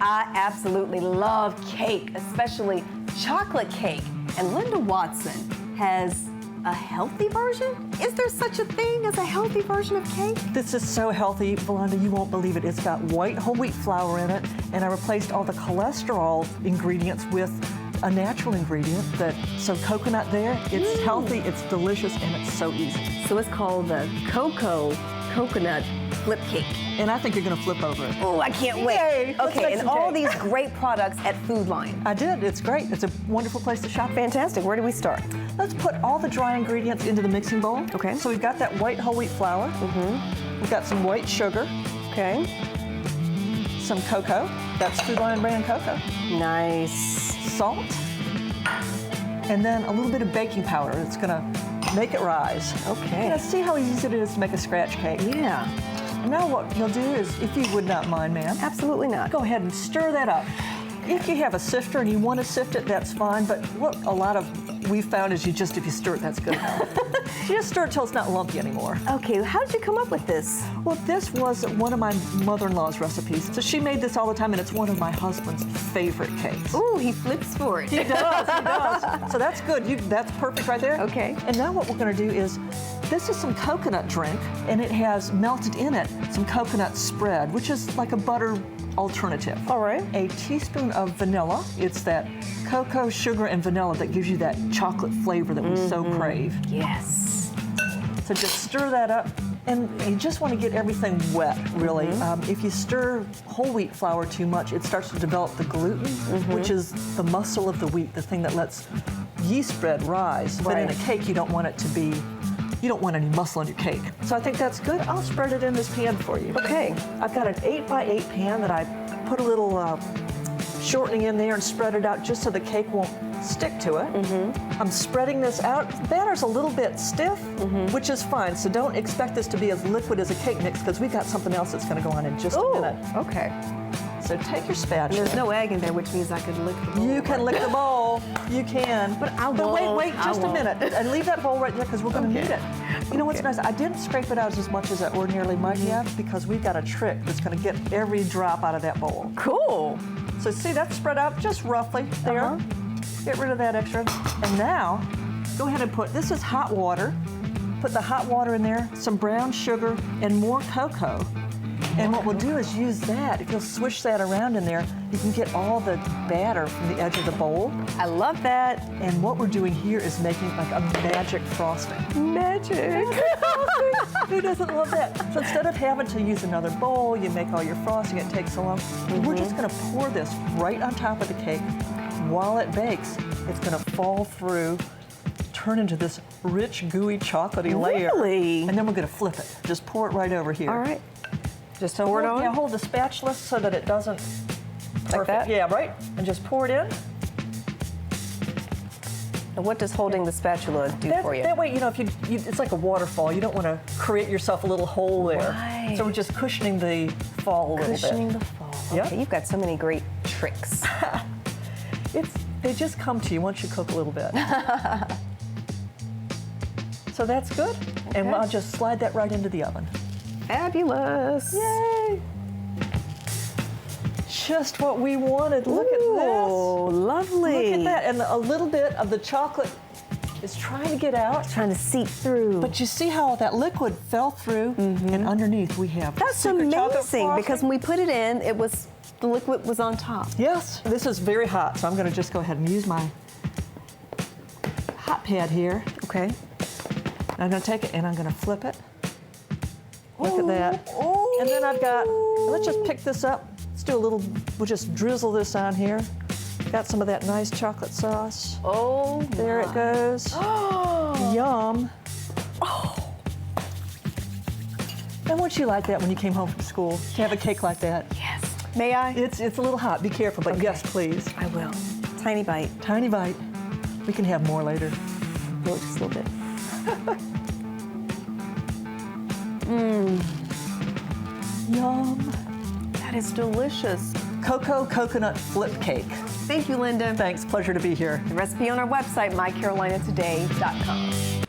I absolutely love cake, especially chocolate cake. And Linda Watson has a healthy version? Is there such a thing as a healthy version of cake? This is so healthy, Belinda, you won't believe it. It's got white whole wheat flour in it, and I replaced all the cholesterol ingredients with a natural ingredient. So coconut there, it's healthy, it's delicious, and it's so easy. So it's called the coconut flip cake. And I think you're gonna flip over it. Oh, I can't wait. Yay, let's Okay, make and some all cake. these great products at Food Line. I did, it's great. It's a wonderful place to shop. Fantastic. Where do we start? Let's put all the dry ingredients into the mixing bowl. Okay. So we've got that white whole wheat flour. We've got some white sugar, Okay. some cocoa. That's Food Line brand cocoa. Nice. Salt, and then a little bit of baking powder. It's gonna make it rise. Okay. You know, see how easy it is to make a scratch cake? Yeah. Now what you'll do is, if you would not mind, ma'am, Absolutely not. go ahead and stir that up. If you have a sifter and you want to sift it, that's fine, but what a lot of we've found is if you stir it, that's good enough. You just stir it till it's not lumpy anymore. Okay, how did you come up with this? Well, this was one of my mother-in-law's recipes. So she made this all the time, and it's one of my husband's favorite cakes. Ooh, he flips for it. He does, he does. So that's good. That's perfect right there. Okay. And now what we're going to do is, this is some coconut drink, and it has melted in it some coconut spread, which is like a butter alternative. All right. A teaspoon of vanilla. It's that cocoa, sugar, and vanilla that gives you that chocolate flavor that we so crave. Yes. So just stir that up, and you just want to get everything wet, really. If you stir whole wheat flour too much, it starts to develop the gluten, which is the muscle of the wheat, the thing that lets yeast bread rise. But in a Right. cake, you don't want it to be, you don't want any muscle on your cake. So I think that's good. I'll spread it in this pan for you. Okay. I've got an 8x8 pan that I put a little shortening in there and spread it out just so the cake won't stick to it. I'm spreading this out. The batter's a little bit stiff, which is fine, so don't expect this to be as liquid as a cake mix, because we've got something else that's gonna go on in just a minute. Okay. So take your spatula. There's no egg in there, which means I could lick the bowl. You can lick the bowl. You can. But I But won't. wait, I just a won't. minute. And leave that bowl right there, because we're going to need it. You know what's Okay. nice? I didn't scrape it out as much as I ordinarily might have, because we've got a trick that's going to get every drop out of that bowl. Cool. So see, that's spread out just roughly there. Get rid of that extra. And now, go ahead and put, this is hot water. Put the hot water in there, some brown sugar, and more cocoa. And what we'll do is use that. If you'll swish that around in there, you can get all the batter from the edge of the bowl. I love that. And what we're doing here is making like a magic frosting. Magic. Who doesn't love that? So instead of having to use another bowl, you make all your frosting, it takes so long. We're just gonna pour this right on top of the cake. While it bakes, it's gonna fall through, turn into this rich, gooey, chocolatey layer. Really? And then we're gonna flip it. Just pour it right over here. All right. Just So pour it on? Yeah, hold the spatula so that it doesn't. Like that? Yeah, right. And just pour it in. And what does holding the spatula do for you? That way, you know, if you, it's like a waterfall. You don't want to create yourself a little hole there. Right. So we're just cushioning the fall a little Cushioning bit. the fall. Yep. Okay, you've got so many great tricks. They just come to you once you cook a little bit. So that's good. And Okay. I'll just slide that right into the oven. Fabulous. Yay! Just what we wanted. Look at Ooh, this. lovely. Look at that. And a little bit of the chocolate is trying to get out. Trying to seep through. But you see how that liquid fell through, and underneath we have That's secret chocolate amazing, frosting. because when we put it in, the liquid was on top. Yes, this is very hot, so I'm going to just go ahead and use my hot pad here. Okay. I'm going to take it and I'm going to flip it. Look at that. Ooh. And then I've got, let's just pick this up. Let's do a little, we'll just drizzle this on here. Got some of that nice chocolate sauce. Oh, There it goes. Yum. And wouldn't you like that when you came home from school, to have a cake like that? Yes. May I? It's a little hot, be careful, but yes, please. I will. Tiny bite. Tiny bite. We can have more later. Oh, just a little bit. Yum. That is delicious. Cocoa coconut flip cake. Thank you, Linda. Thanks, pleasure to be here. The recipe on our website, mycarolinatoday.com.